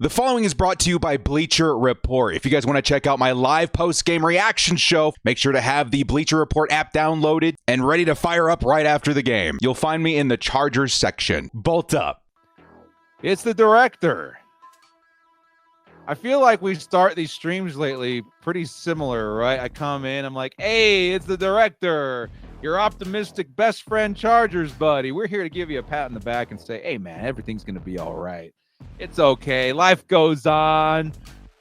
The following is brought to you by Bleacher Report. If you guys want to check out my live post-game reaction show, make sure to have the Bleacher Report app downloaded and ready to fire up right after the game. You'll find me in the Chargers section. Bolt up. It's the director. I feel like we start these streams lately pretty similar, right? I come in, I'm like, hey, it's the director. Your optimistic best friend Chargers buddy. We're here to give you a pat on the back and say, hey, man, everything's going to be all right. It's okay. Life goes on.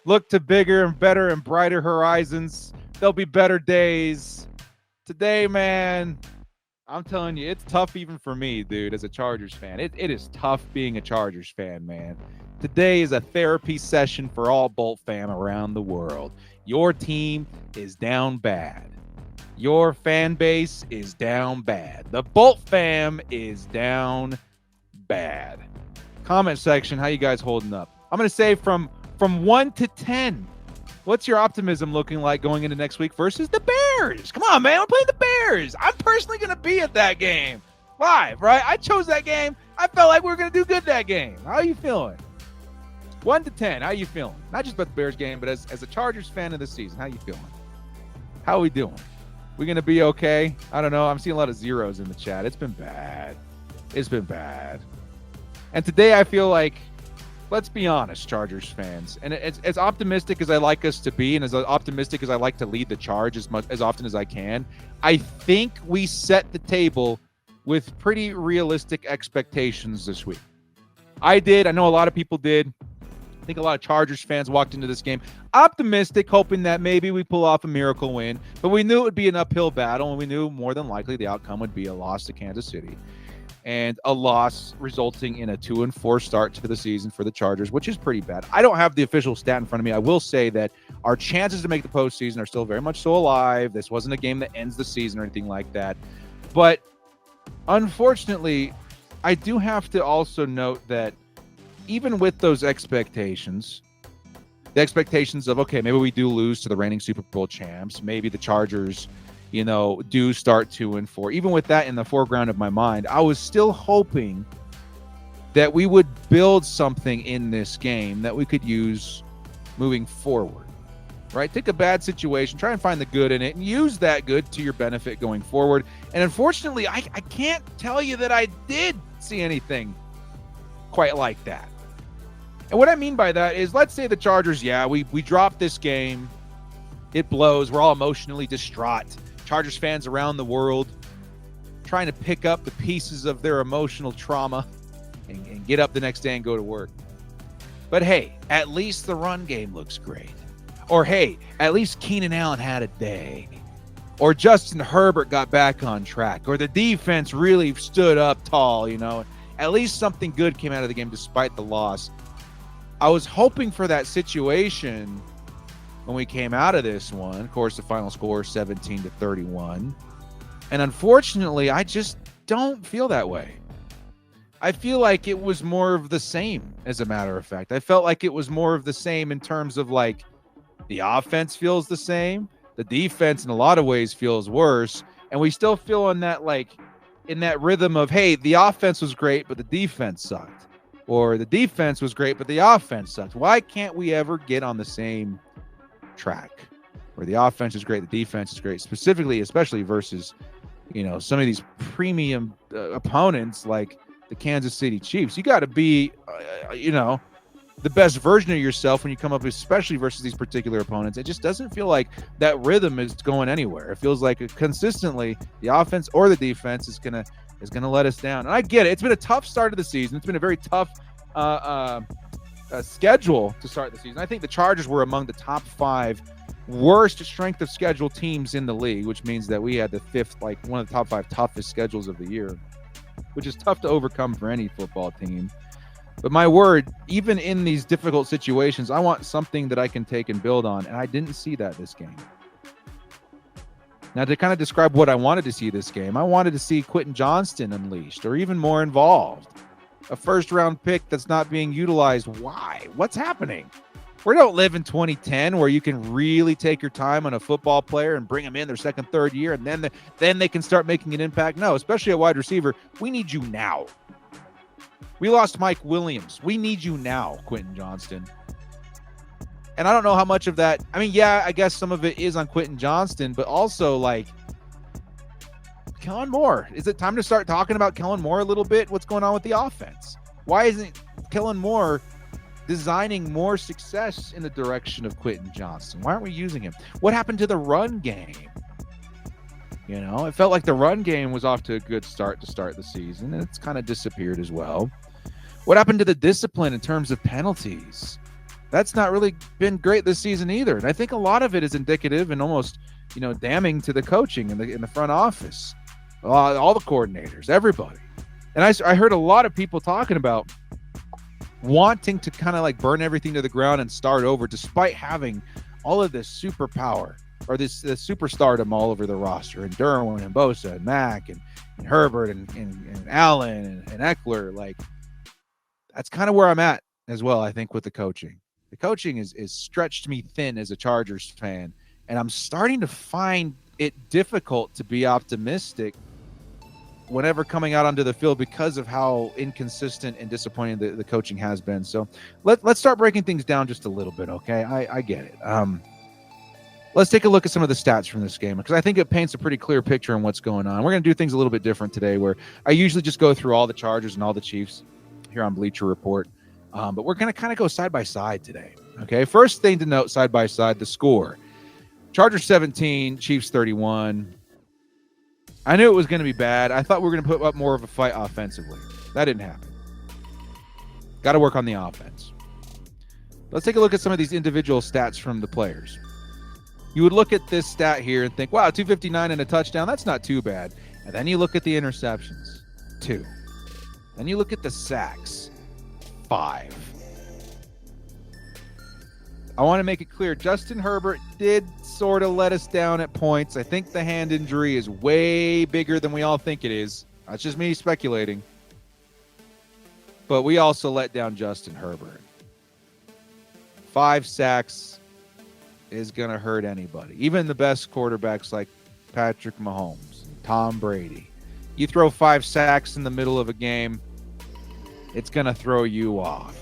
Look to bigger and better and brighter horizons. There'll be better days. Today, man, I'm telling you, it's tough even for me, dude, as a Chargers fan. It is tough being a Chargers fan, man. Today is a therapy session for all Bolt fam around the world. Your team is down bad. Your fan base is down bad. The Bolt fam is down bad. Comment section, how you guys holding up? I'm going to say from 1 to 10, what's your optimism looking like going into next week versus the Bears? Come on, man. We're playing the Bears. I'm personally going to be at that game live, right? I chose that game. I felt like we were going to do good that game. How are you feeling? 1 to 10, how you feeling? Not just about the Bears game, but as a Chargers fan of the season, how you feeling? How are we doing? We going to be okay? I don't know. I'm seeing a lot of zeros in the chat. It's been bad. It's been bad. And today I feel like, let's be honest, Chargers fans, and as optimistic as I like us to be and as optimistic as I like to lead the charge as often as I can, I think we set the table with pretty realistic expectations this week. I did. I know a lot of people did. I think a lot of Chargers fans walked into this game optimistic, hoping that maybe we pull off a miracle win, but we knew it would be an uphill battle, and we knew more than likely the outcome would be a loss to Kansas City. And a loss resulting in a 2-4 start to the season for the Chargers, which is pretty bad. I don't have the official stat in front of me. I will say that our chances to make the postseason are still very much so alive. This wasn't a game that ends the season or anything like that. But unfortunately, I do have to also note that even with those expectations, the expectations of, okay, maybe we do lose to the reigning Super Bowl champs. Maybe the Chargers do start 2-4. Even with that in the foreground of my mind, I was still hoping that we would build something in this game that we could use moving forward, right? Take a bad situation, try and find the good in it, and use that good to your benefit going forward. And unfortunately, I can't tell you that I did see anything quite like that. And what I mean by that is, let's say the Chargers, we dropped this game. It blows. We're all emotionally distraught. Chargers fans around the world trying to pick up the pieces of their emotional trauma and get up the next day and go to work. But hey, at least the run game looks great. Or hey, at least Keenan Allen had a day. Or Justin Herbert got back on track. Or the defense really stood up tall, At least something good came out of the game despite the loss. I was hoping for that situation when we came out of this one. Of course, the final score 17-31. And unfortunately, I just don't feel that way. I feel like it was more of the same, as a matter of fact. I felt like it was more of the same in terms of, like, the offense feels the same. The defense, in a lot of ways, feels worse. And we still feel in that rhythm of, hey, the offense was great, but the defense sucked. Or the defense was great, but the offense sucked. Why can't we ever get on the same track where the offense is great, the defense is great, especially versus some of these premium opponents like the Kansas City Chiefs? You got to be the best version of yourself when you come up, especially versus these particular opponents. It just doesn't feel like that rhythm is going anywhere. It feels like consistently the offense or the defense is gonna let us down. And I get it. It's been a tough start of the season. It's been a very tough schedule to start the season. I think the Chargers were among the top 5 worst strength of schedule teams in the league, which means that we had the 5th, one of the top 5 toughest schedules of the year, which is tough to overcome for any football team. But my word, even in these difficult situations, I want something that I can take and build on, and I didn't see that this game. Now, to kind of describe what I wanted to see this game, I wanted to see Quentin Johnston unleashed or even more involved. A first-round pick that's not being utilized. Why? What's happening? We don't live in 2010 where you can really take your time on a football player and bring them in their second, third year, and then they can start making an impact. No, especially at wide receiver. We need you now. We lost Mike Williams. We need you now, Quentin Johnston. And I don't know how much of that. I mean, yeah, I guess some of it is on Quentin Johnston, but also like Kellen Moore. Is it time to start talking about Kellen Moore a little bit? What's going on with the offense? Why isn't Kellen Moore designing more success in the direction of Quentin Johnston? Why aren't we using him? What happened to the run game? You know, it felt like the run game was off to a good start to start the season, and it's kind of disappeared as well. What happened to the discipline in terms of penalties? That's not really been great this season either. And I think a lot of it is indicative and almost, you know, damning to the coaching in the front office, all the coordinators, everybody. And I heard a lot of people talking about wanting to kind of like burn everything to the ground and start over, despite having all of this superpower or this superstardom all over the roster, and Derwin and Bosa and Mack and Herbert and Allen and Eckler. Like, that's kind of where I'm at as well, I think, with the coaching. The coaching is stretched me thin as a Chargers fan, and I'm starting to find it difficult to be optimistic whenever coming out onto the field because of how inconsistent and disappointing the coaching has been. So let's start breaking things down just a little bit, okay? I get it. Let's take a look at some of the stats from this game, because I think it paints a pretty clear picture on what's going on. We're going to do things a little bit different today, where I usually just go through all the Chargers and all the Chiefs here on Bleacher Report. But we're going to kind of go side by side today. Okay. First thing to note, side by side, the score: Chargers 17, Chiefs 31. I knew it was going to be bad. I thought we were going to put up more of a fight offensively. That didn't happen. Got to work on the offense. Let's take a look at some of these individual stats from the players. You would look at this stat here and think, wow, 259 and a touchdown. That's not too bad. And then you look at the interceptions, 2. Then you look at the sacks, 5. I want to make it clear, Justin Herbert did sort of let us down at points. I think the hand injury is way bigger than we all think it is. That's just me speculating. But we also let down Justin Herbert. 5 sacks is going to hurt anybody. Even the best quarterbacks like Patrick Mahomes, Tom Brady. You throw 5 sacks in the middle of a game, it's going to throw you off.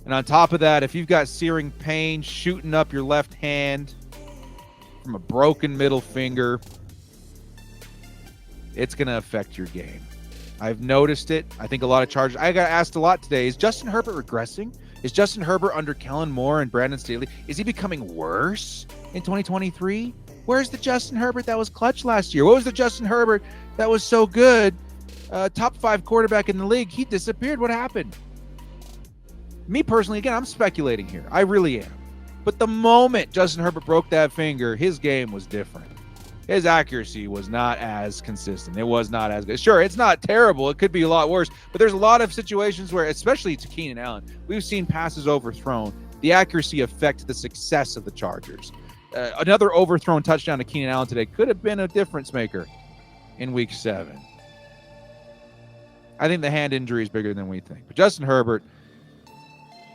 And on top of that, if you've got searing pain shooting up your left hand from a broken middle finger, it's going to affect your game. I've noticed it. I think a lot of Chargers. I got asked a lot today, is Justin Herbert regressing? Is Justin Herbert under Kellen Moore and Brandon Staley? Is he becoming worse in 2023? Where's the Justin Herbert that was clutch last year? What was the Justin Herbert that was so good? Top 5 quarterback in the league. He disappeared. What happened? Me personally, again, I'm speculating here. I really am. But the moment Justin Herbert broke that finger, his game was different. His accuracy was not as consistent. It was not as good. Sure, it's not terrible. It could be a lot worse. But there's a lot of situations where, especially to Keenan Allen, we've seen passes overthrown. The accuracy affect the success of the Chargers. Another overthrown touchdown to Keenan Allen today could have been a difference maker in Week 7. I think the hand injury is bigger than we think. But Justin Herbert,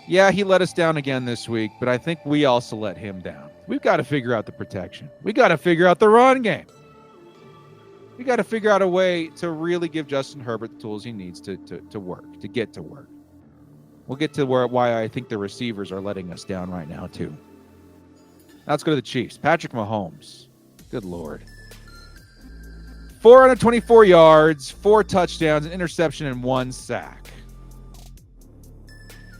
yeah, he let us down again this week, but I think we also let him down. We've got to figure out the protection. We got to figure out the run game. We got to figure out a way to really give Justin Herbert the tools he needs to work, to get to work. We'll get to why I think the receivers are letting us down right now, too. Now let's go to the Chiefs. Patrick Mahomes. Good Lord. 424 yards, 4 touchdowns, an interception, and 1 sack.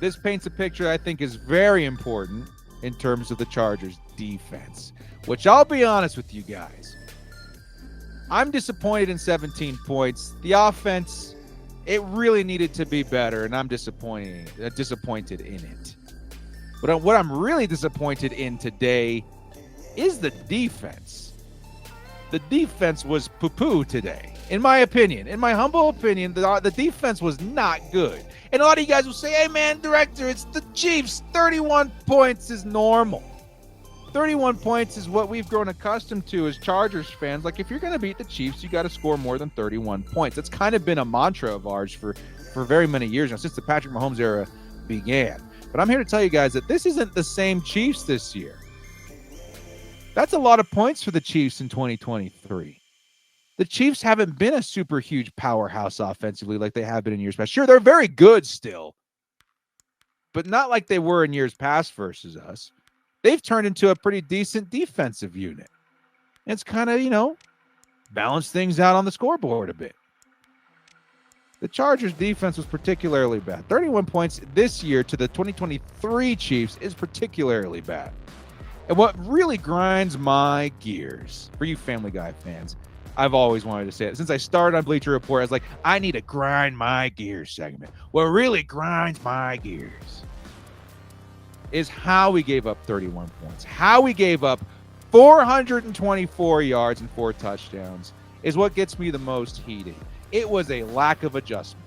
This paints a picture I think is very important in terms of the Chargers defense, which I'll be honest with you guys. I'm disappointed in 17 points. The offense, it really needed to be better, and I'm disappointed in it. But what I'm really disappointed in today is the defense. The defense was poo-poo today, in my opinion. In my humble opinion, the defense was not good. And a lot of you guys will say, hey, man, director, it's the Chiefs. 31 points is normal. 31 points is what we've grown accustomed to as Chargers fans. Like, if you're going to beat the Chiefs, you got to score more than 31 points. That's kind of been a mantra of ours for very many years now, since the Patrick Mahomes era began. But I'm here to tell you guys that this isn't the same Chiefs this year. That's a lot of points for the Chiefs in 2023. the Chiefs haven't been a super huge powerhouse offensively like they have been in years past. Sure, they're very good still, but not like they were in years past versus us. They've turned into a pretty decent defensive unit. It's kind of, balance things out on the scoreboard a bit. The Chargers defense was particularly bad. 31 points this year to the 2023 Chiefs is particularly bad. And what really grinds my gears, for you Family Guy fans, I've always wanted to say it. Since I started on Bleacher Report, I was like, I need a grind my gears segment. What really grinds my gears is how we gave up 31 points. How we gave up 424 yards and 4 touchdowns is what gets me the most heated. It was a lack of adjustment.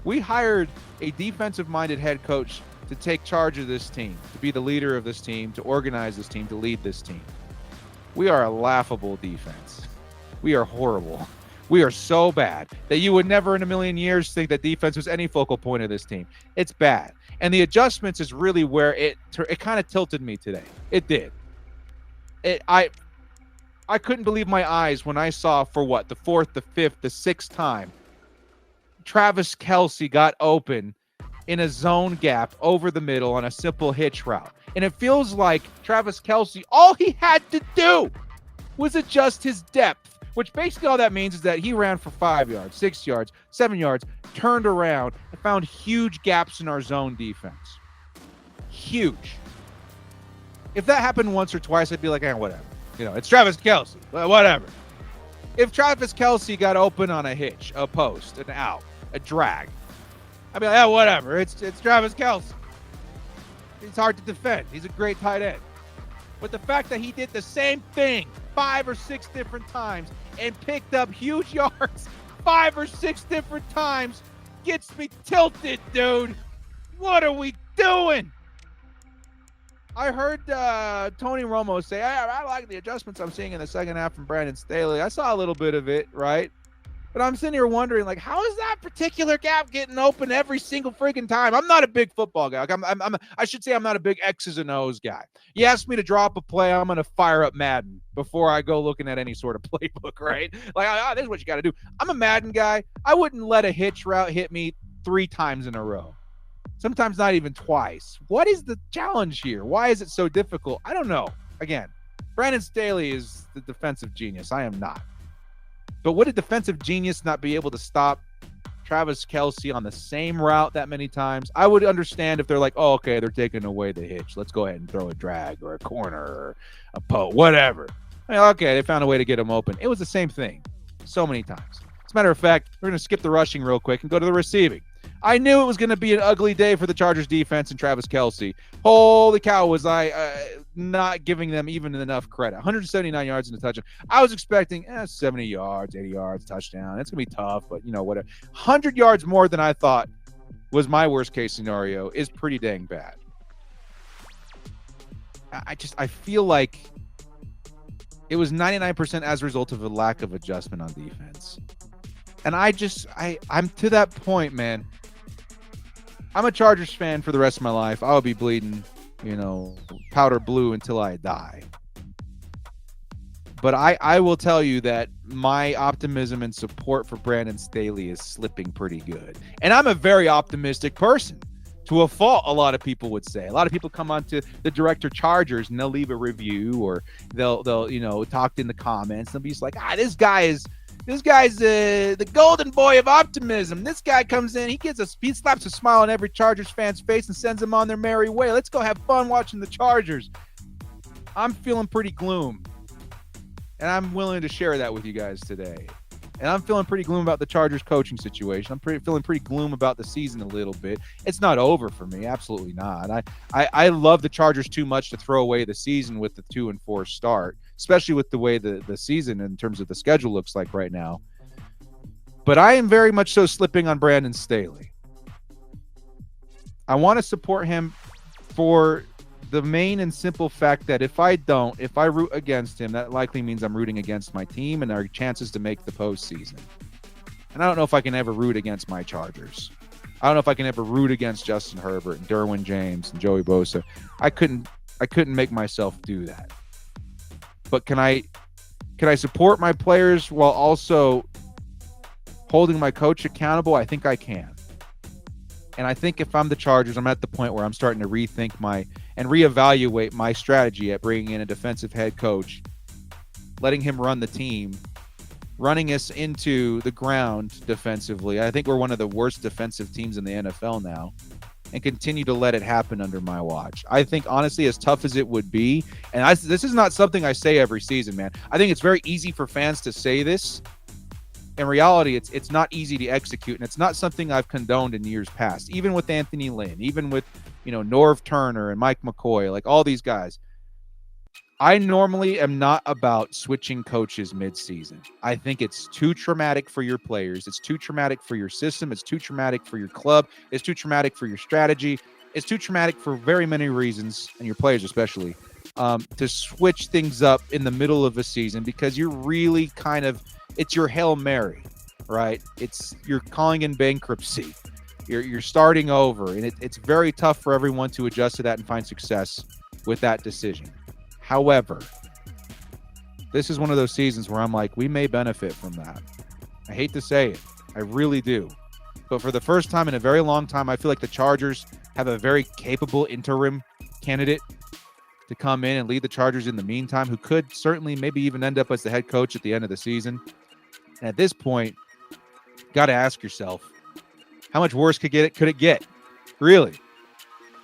We hired a defensive-minded head coach to take charge of this team, to be the leader of this team, to organize this team, to lead this team. We are a laughable defense. We are horrible. We are so bad that you would never in a million years think that defense was any focal point of this team. It's bad. And the adjustments is really where it kind of tilted me today. It did. I couldn't believe my eyes when I saw, for what, the 4th, the 5th, the 6th time, Travis Kelce got open in a zone gap over the middle on a simple hitch route. And it feels like Travis Kelce, all he had to do was adjust his depth, which basically all that means is that he ran for 5 yards, 6 yards, 7 yards, turned around, and found huge gaps in our zone defense. Huge. If that happened once or twice, I'd be like, whatever. It's Travis Kelce. Whatever. If Travis Kelce got open on a hitch, a post, an out, a drag, I'd be like, whatever. It's Travis Kelce. He's hard to defend. He's a great tight end. But the fact that he did the same thing 5 or 6 different times and picked up huge yards 5 or 6 different times gets me tilted, dude. What are we doing? I heard Tony Romo say, I like the adjustments I'm seeing in the second half from Brandon Staley. I saw a little bit of it, right? But I'm sitting here wondering, how is that particular gap getting open every single freaking time? I'm not a big football guy. I should say I'm not a big X's and O's guy. You ask me to drop a play, I'm going to fire up Madden before I go looking at any sort of playbook, right? This is what you got to do. I'm a Madden guy. I wouldn't let a hitch route hit me 3 times in a row. Sometimes not even twice. What is the challenge here? Why is it so difficult? I don't know. Again, Brandon Staley is the defensive genius. I am not. But would a defensive genius not be able to stop Travis Kelce on the same route that many times? I would understand if they're like, oh, okay, they're taking away the hitch. Let's go ahead and throw a drag or a corner or a post, whatever. Okay, they found a way to get him open. It was the same thing so many times. As a matter of fact, we're going to skip the rushing real quick and go to the receiving. I knew it was going to be an ugly day for the Chargers defense and Travis Kelce. Holy cow, was I not giving them even enough credit. 179 yards in the touchdown. I was expecting 70 yards, 80 yards, touchdown. It's going to be tough, but whatever. 100 yards more than I thought was my worst case scenario is pretty dang bad. I feel like it was 99% as a result of a lack of adjustment on defense. And I'm to that point, man. I'm a Chargers fan for the rest of my life. I'll be bleeding, powder blue until I die. But I will tell you that my optimism and support for Brandon Staley is slipping pretty good. And I'm a very optimistic person. To a fault, a lot of people would say. A lot of people come onto the Director Chargers and they'll leave a review or they'll talk in the comments. They'll be just like, this guy's the golden boy of optimism. This guy comes in, he slaps a smile on every Chargers fan's face and sends them on their merry way. Let's go have fun watching the Chargers. I'm feeling pretty gloom, and I'm willing to share that with you guys today. And I'm feeling pretty gloom about the Chargers coaching situation. I'm feeling pretty gloom about the season a little bit. It's not over for me. Absolutely not. I love the Chargers too much to throw away the season with the 2-4 start, especially with the way the season in terms of the schedule looks like right now. But I am very much so slipping on Brandon Staley. I want to support him for the main and simple fact that if I root against him, that likely means I'm rooting against my team and our chances to make the postseason. And I don't know if I can ever root against my Chargers. I don't know if I can ever root against Justin Herbert and Derwin James and Joey Bosa. I couldn't make myself do that. But can I Can I support my players while also holding my coach accountable? I think I can. And I think if I'm the Chargers, I'm at the point where I'm starting to rethink and reevaluate my strategy at bringing in a defensive head coach, letting him run the team, running us into the ground defensively. I think we're one of the worst defensive teams in the NFL now, and continue to let it happen under my watch. I think, honestly, as tough as it would be, and this is not something I say every season, man. I think it's very easy for fans to say this. In reality, it's not easy to execute, and it's not something I've condoned in years past, even with Anthony Lynn, even with, Norv Turner and Mike McCoy, like all these guys. I normally am not about switching coaches mid-season. I think it's too traumatic for your players. It's too traumatic for your system. It's too traumatic for your club. It's too traumatic for your strategy. It's too traumatic for very many reasons, and your players especially, to switch things up in the middle of a season, because you're really it's your Hail Mary, right? You're calling in bankruptcy. You're starting over, and it's very tough for everyone to adjust to that and find success with that decision. However, this is one of those seasons where I'm like, we may benefit from that. I hate to say it. I really do. But for the first time in a very long time, I feel like the Chargers have a very capable interim candidate to come in and lead the Chargers in the meantime, who could certainly maybe even end up as the head coach at the end of the season. And at this point, got to ask yourself, how much worse could it get? Really?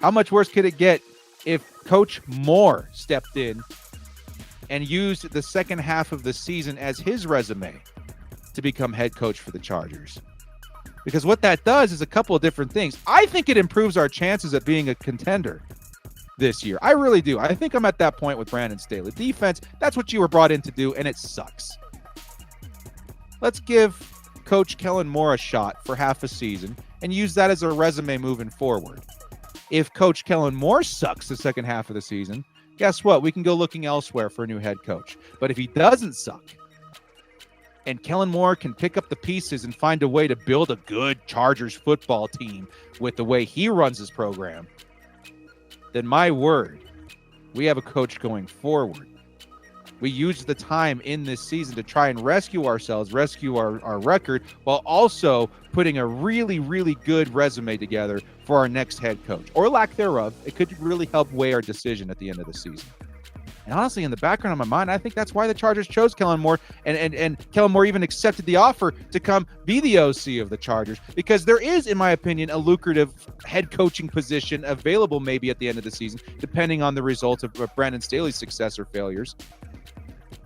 How much worse could it get if Coach Moore stepped in and used the second half of the season as his resume to become head coach for the Chargers? Because what that does is a couple of different things. I think it improves our chances of being a contender this year. I really do. I think I'm at that point with Brandon Staley. Defense, that's what you were brought in to do, and it sucks. Let's give Coach Kellen Moore a shot for half a season and use that as a resume moving forward. If Coach Kellen Moore sucks the second half of the season, guess what? We can go looking elsewhere for a new head coach. But if he doesn't suck, and Kellen Moore can pick up the pieces and find a way to build a good Chargers football team with the way he runs his program, then my word, we have a coach going forward. We used the time in this season to try and rescue ourselves, rescue our record, while also putting a really, really good resume together for our next head coach, or lack thereof. It could really help weigh our decision at the end of the season. And honestly, in the background of my mind, I think that's why the Chargers chose Kellen Moore, and Kellen Moore even accepted the offer to come be the OC of the Chargers, because there is, in my opinion, a lucrative head coaching position available maybe at the end of the season, depending on the results of Brandon Staley's success or failures.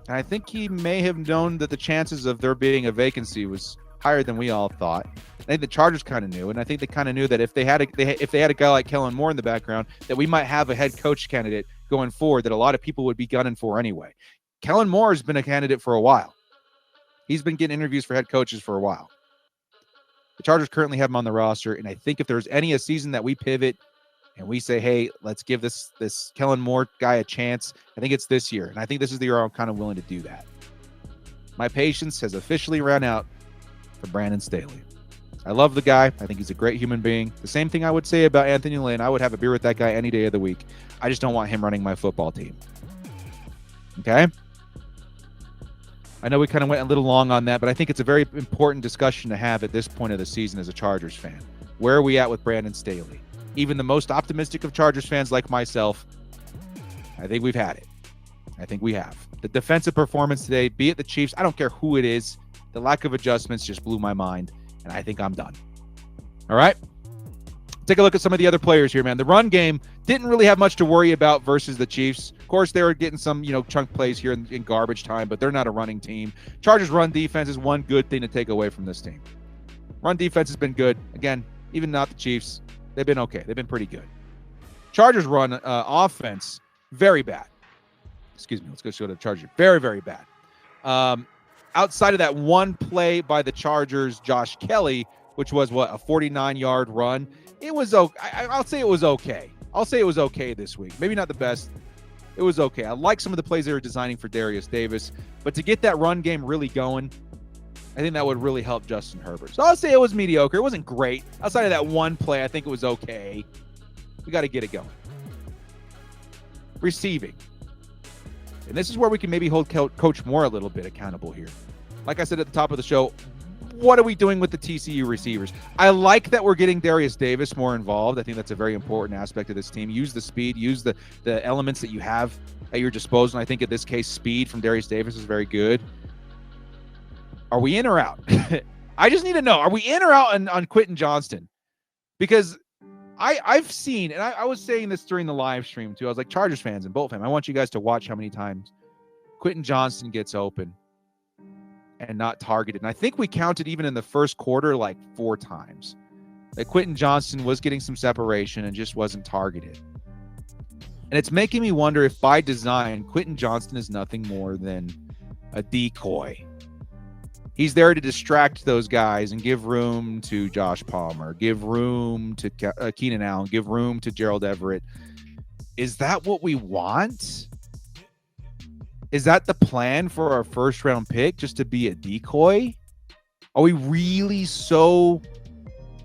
And I think he may have known that the chances of there being a vacancy was higher than we all thought. I think the Chargers kind of knew, and I think they kind of knew that if they had a guy like Kellen Moore in the background, that we might have a head coach candidate going forward that a lot of people would be gunning for anyway. Kellen Moore has been a candidate for a while. He's been getting interviews for head coaches for a while. The Chargers currently have him on the roster, and I think if there's a season that we pivot and we say, hey, let's give this Kellen Moore guy a chance, I think it's this year. And I think this is the year I'm kind of willing to do that. My patience has officially run out for Brandon Staley. I love the guy. I think he's a great human being. The same thing I would say about Anthony Lynn. I would have a beer with that guy any day of the week. I just don't want him running my football team. Okay? I know we kind of went a little long on that, but I think it's a very important discussion to have at this point of the season as a Chargers fan. Where are we at with Brandon Staley? Even the most optimistic of Chargers fans like myself, I think we've had it. I think we have. The defensive performance today, be it the Chiefs, I don't care who it is, the lack of adjustments just blew my mind, and I think I'm done. All right? Take a look at some of the other players here, man. The run game didn't really have much to worry about versus the Chiefs. Of course, they were getting some, chunk plays here in garbage time, but they're not a running team. Chargers run defense is one good thing to take away from this team. Run defense has been good. Again, even not the Chiefs. They've been okay. They've been pretty good. Chargers run offense, very bad. Excuse me. Let's go to the Chargers. Very, very bad. Outside of that one play by the Chargers, Josh Kelly, which was a 49-yard run, it was okay. I'll say it was okay. I'll say it was okay this week. Maybe not the best. It was okay. I like some of the plays they were designing for Darius Davis, but to get that run game really going, I think that would really help Justin Herbert. So I'll say it was mediocre. It wasn't great. Outside of that one play, I think it was okay. We got to get it going. Receiving. And this is where we can maybe hold Coach Moore a little bit accountable here. Like I said at the top of the show, what are we doing with the TCU receivers? I like that we're getting Darius Davis more involved. I think that's a very important aspect of this team. Use the speed, use the elements that you have at your disposal. And I think in this case, speed from Darius Davis is very good. Are we in or out? I just need to know, are we in or out on Quentin Johnston? Because I've seen, and I was saying this during the live stream too. I was like, Chargers fans and Bolt fans, I want you guys to watch how many times Quentin Johnston gets open and not targeted. And I think we counted even in the first quarter like 4 times that Quentin Johnston was getting some separation and just wasn't targeted. And it's making me wonder if by design, Quentin Johnston is nothing more than a decoy. He's there to distract those guys and give room to Josh Palmer, give room to Keenan Allen, give room to Gerald Everett. Is that what we want? Is that the plan for our first round pick, just to be a decoy? Are we really so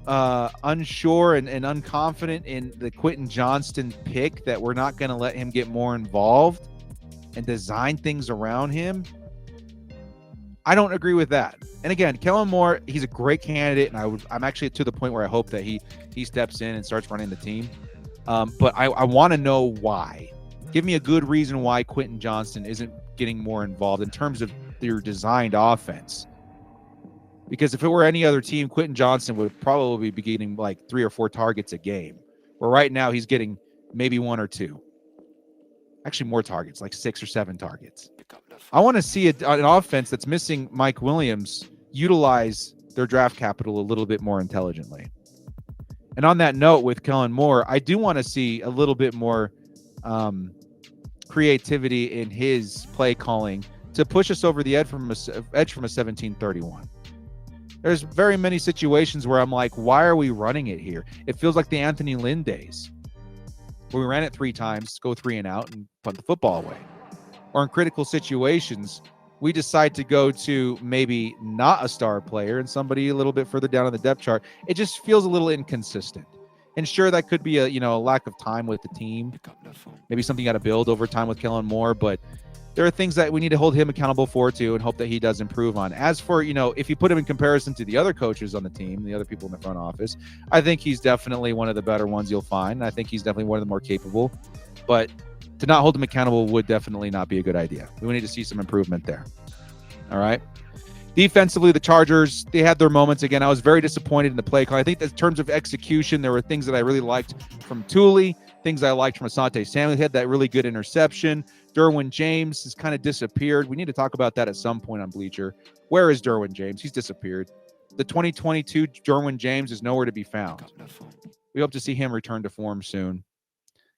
unsure and unconfident in the Quentin Johnston pick that we're not going to let him get more involved and design things around him? I don't agree with that. And again, Kellen Moore, he's a great candidate, and I'm actually to the point where I hope that he steps in and starts running the team. But I want to know why. Give me a good reason why Quentin Johnston isn't getting more involved in terms of their designed offense. Because if it were any other team, Quentin Johnston would probably be getting like 3 or 4 targets a game. Where right now he's getting maybe 1 or 2. Actually, more targets, like 6 or 7 targets. I want to see an offense that's missing Mike Williams utilize their draft capital a little bit more intelligently. And on that note, with Kellen Moore, I do want to see a little bit more creativity in his play calling to push us over the edge from a 1731. There's very many situations where I'm like, why are we running it here? It feels like the Anthony Lynn days, where we ran it 3 times, go 3 and out, and punt the football away. Or in critical situations, we decide to go to maybe not a star player and somebody a little bit further down on the depth chart. It just feels a little inconsistent. And sure, that could be a lack of time with the team. Maybe something got to build over time with Kellen Moore, but there are things that we need to hold him accountable for too, and hope that he does improve on. As for, if you put him in comparison to the other coaches on the team, the other people in the front office, I think he's definitely one of the better ones you'll find. I think he's definitely one of the more capable, but to not hold him accountable would definitely not be a good idea. We need to see some improvement there. All right. Defensively, the Chargers, they had their moments. Again, I was very disappointed in the play call. I think that in terms of execution, there were things that I really liked from Thule, things I liked from Asante Samuel. He had that really good interception. Derwin James has kind of disappeared. We need to talk about that at some point on Bleacher. Where is Derwin James? He's disappeared. The 2022 Derwin James is nowhere to be found. We hope to see him return to form soon.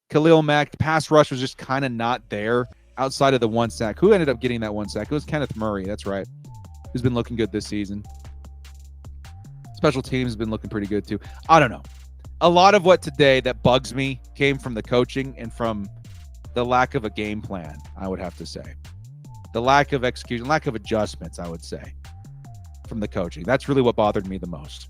Khalil Mack, the pass rush was just kind of not there outside of the 1 sack. Who ended up getting that 1 sack? It was Kenneth Murray. That's right. Who's been looking good this season. Special teams has been looking pretty good too. I don't know. A lot of what today that bugs me came from the coaching and from the lack of a game plan, I would have to say. The lack of execution, lack of adjustments, I would say, from the coaching. That's really what bothered me the most.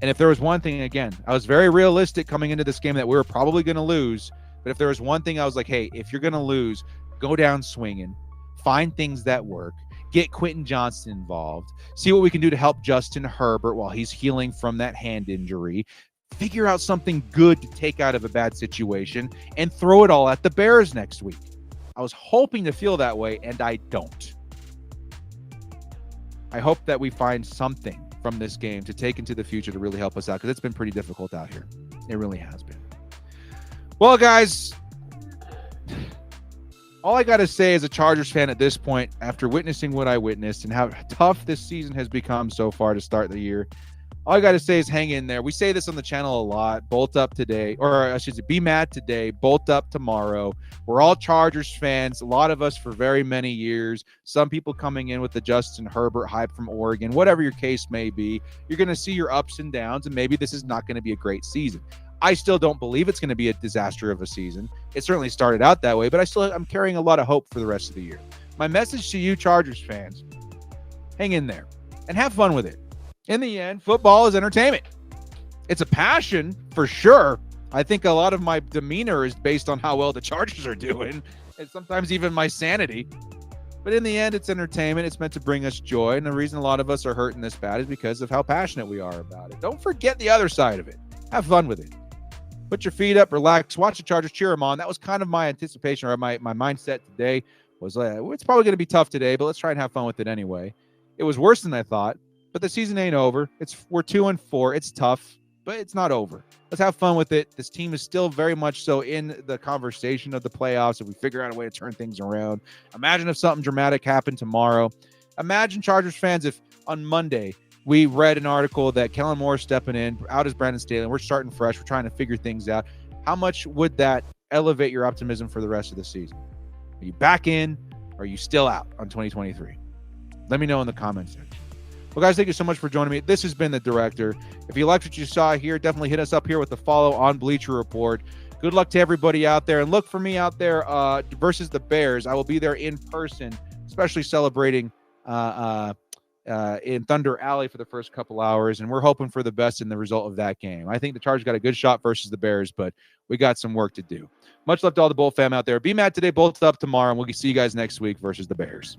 And if there was one thing, again, I was very realistic coming into this game that we were probably going to lose. But if there was one thing, I was like, hey, if you're going to lose, go down swinging, find things that work, get Quentin Johnston involved, see what we can do to help Justin Herbert while he's healing from that hand injury, figure out something good to take out of a bad situation, and throw it all at the Bears next week. I was hoping to feel that way, and I don't. I hope that we find something from this game to take into the future to really help us out, because it's been pretty difficult out here. It really has been. Well, guys, all I got to say as a Chargers fan at this point, after witnessing what I witnessed and how tough this season has become so far to start the year, all I got to say is hang in there. We say this on the channel a lot. Bolt up today, or I should say be mad today, bolt up tomorrow. We're all Chargers fans, a lot of us for very many years. Some people coming in with the Justin Herbert hype from Oregon, whatever your case may be. You're going to see your ups and downs, and maybe this is not going to be a great season. I still don't believe it's going to be a disaster of a season. It certainly started out that way, but I'm carrying a lot of hope for the rest of the year. My message to you Chargers fans, hang in there and have fun with it. In the end, football is entertainment. It's a passion for sure. I think a lot of my demeanor is based on how well the Chargers are doing. and sometimes even my sanity. But in the end, it's entertainment. It's meant to bring us joy. And the reason a lot of us are hurting this bad is because of how passionate we are about it. Don't forget the other side of it. Have fun with it. Put your feet up, relax, watch the Chargers, cheer them on. That was kind of my anticipation, or my mindset today was it's probably going to be tough today, but let's try and have fun with it anyway. It was worse than I thought, but the season ain't over. We're 2-4. It's tough, but it's not over. Let's have fun with it. This team is still very much so in the conversation of the playoffs if we figure out a way to turn things around. Imagine if something dramatic happened tomorrow. Imagine, Chargers fans, if on Monday we read an article that Kellen Moore stepping in, out as Brandon Staley, and we're starting fresh. We're trying to figure things out. How much would that elevate your optimism for the rest of the season? Are you back in, or are you still out on 2023? Let me know in the comments section. Well, guys, thank you so much for joining me. This has been The Director. If you liked what you saw here, definitely hit us up here with the follow on Bleacher Report. Good luck to everybody out there. And look for me out there versus the Bears. I will be there in person, especially celebrating in Thunder Alley for the first couple hours. And we're hoping for the best in the result of that game. I think the Chargers got a good shot versus the Bears, but we got some work to do. Much love to all the Bull fam out there. Be mad today, Bolts up tomorrow, and we'll see you guys next week versus the Bears.